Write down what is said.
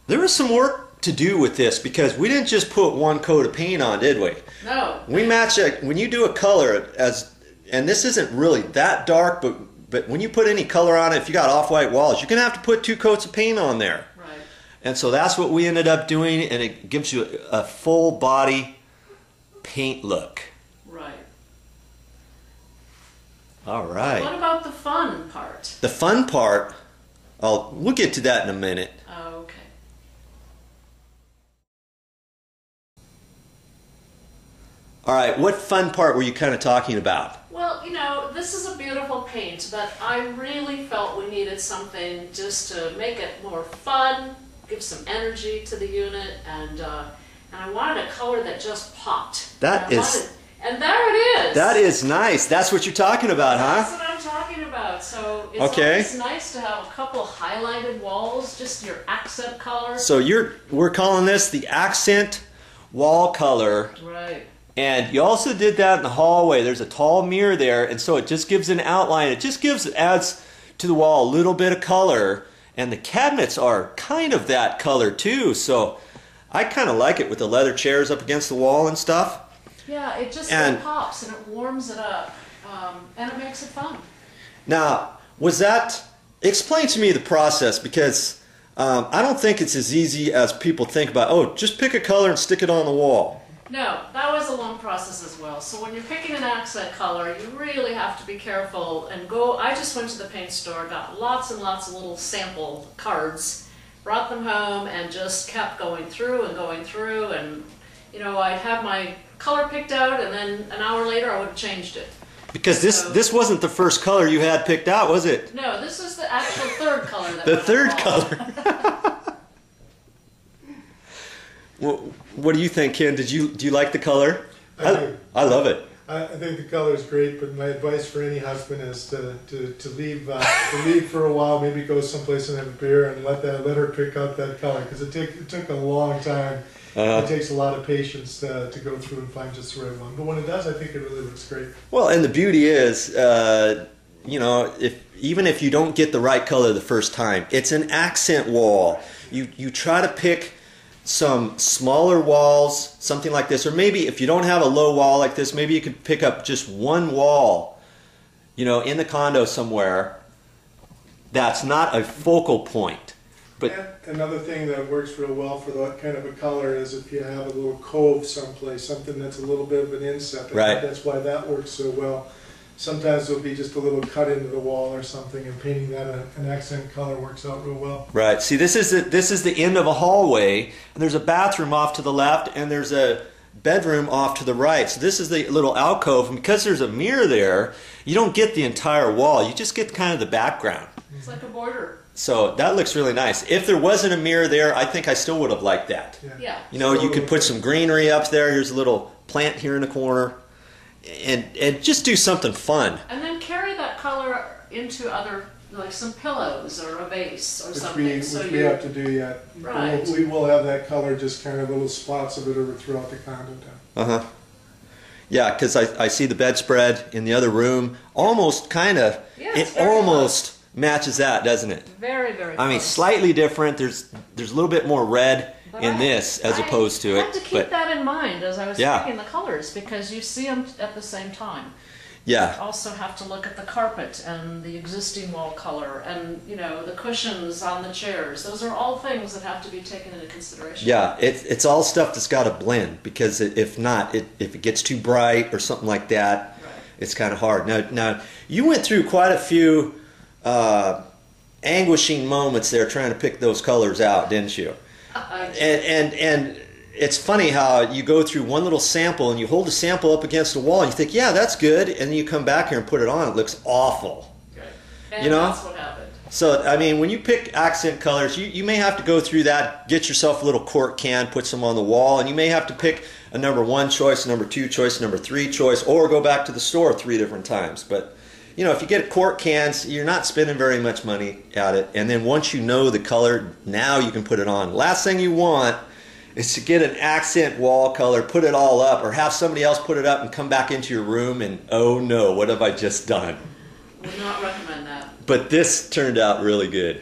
There was some work to do with this because we didn't just put one coat of paint on, did we? No. We match it when you do a color and this isn't really that dark, but when you put any color on it, if you got off-white walls, you're gonna have to put 2 coats of paint on there. Right. And so that's what we ended up doing, and it gives you a full body paint look. Right. All right. What about the fun part? The fun part, we'll get to that in a minute. Okay. All right, what fun part were you kind of talking about? Well, you know, this is a beautiful paint, but I really felt we needed something just to make it more fun, give some energy to the unit, and I wanted a color that just popped. And there it is. That is nice. That's what you're talking about, huh? That's what I'm talking about. So it's always nice to have a couple highlighted walls, just your accent color. So we're calling this the accent wall color. Right. And you also did that in the hallway. There's a tall mirror there, and so it just gives an outline. It just adds to the wall a little bit of color, and the cabinets are kind of that color too. So I kind of like it with the leather chairs up against the wall and stuff. Yeah, it just pops and it warms it up, and it makes it fun. Now, explain to me the process, because I don't think it's as easy as people think about, oh, just pick a color and stick it on the wall. No, that was a long process as well. So when you're picking an accent color, you really have to be careful and I just went to the paint store, got lots and lots of little sample cards, brought them home, and just kept going through, and you know, I'd have my color picked out, and then an hour later I would have changed it. Because this wasn't the first color you had picked out, was it? No, this was the actual third color. The third color. Well, what do you think, Ken? Do you like the color? I love it. I think the color is great, but my advice for any husband is to leave for a while, maybe go someplace and have a beer and let her pick out that color, because it took a long time. It takes a lot of patience to go through and find just the right one. But when it does, I think it really looks great. Well, and the beauty is, you know, even if you don't get the right color the first time, it's an accent wall. You try to pick some smaller walls, something like this, or maybe if you don't have a low wall like this, maybe you could pick up just one wall, you know, in the condo somewhere that's not a focal point. But and another thing that works real well for that kind of a color is if you have a little cove someplace, something that's a little bit of an inset. Right. That's why that works so well. Sometimes there'll be just a little cut into the wall or something, and painting that an accent color works out real well. Right. See, this is the end of a hallway, and there's a bathroom off to the left, and there's a bedroom off to the right. So this is the little alcove, and because there's a mirror there, you don't get the entire wall. You just get kind of the background. It's like a border. So that looks really nice. If there wasn't a mirror there, I think I still would have liked that. Yeah. You know, you could put some greenery up there. Here's a little plant here in the corner. And just do something fun. And then carry that color into other, like some pillows or a vase or something. Which we have to do yet. Right. We will have that color, just kind of little spots of it over throughout the condo town. Yeah, because I see the bedspread in the other room. Almost kind of, it almost matches that, doesn't it? Very, very close. I mean, slightly different. There's a little bit more red in this as opposed to it. I had to keep that in mind as I was picking the colors, because you see them at the same time. Yeah. You also have to look at the carpet and the existing wall color and, you know, the cushions on the chairs. Those are all things that have to be taken into consideration. Yeah, it's all stuff that's got to blend, because if not, if it gets too bright or something like that, it's kind of hard. Now, you went through quite a few anguishing moments there trying to pick those colors out, didn't you? And it's funny how you go through one little sample and you hold the sample up against the wall and you think, yeah, that's good, and then you come back here and put it on, it looks awful. And you know? That's what happened. So, I mean, when you pick accent colors, you may have to go through that, get yourself a little quart can, put some on the wall, and you may have to pick a number 1 choice, a number 2 choice, a number 3 choice, or go back to the store 3 different times. But you know, if you get quart cans, you're not spending very much money at it. And then once you know the color, now you can put it on. Last thing you want is to get an accent wall color, put it all up, or have somebody else put it up and come back into your room and, oh no, what have I just done? Would not recommend that. But this turned out really good.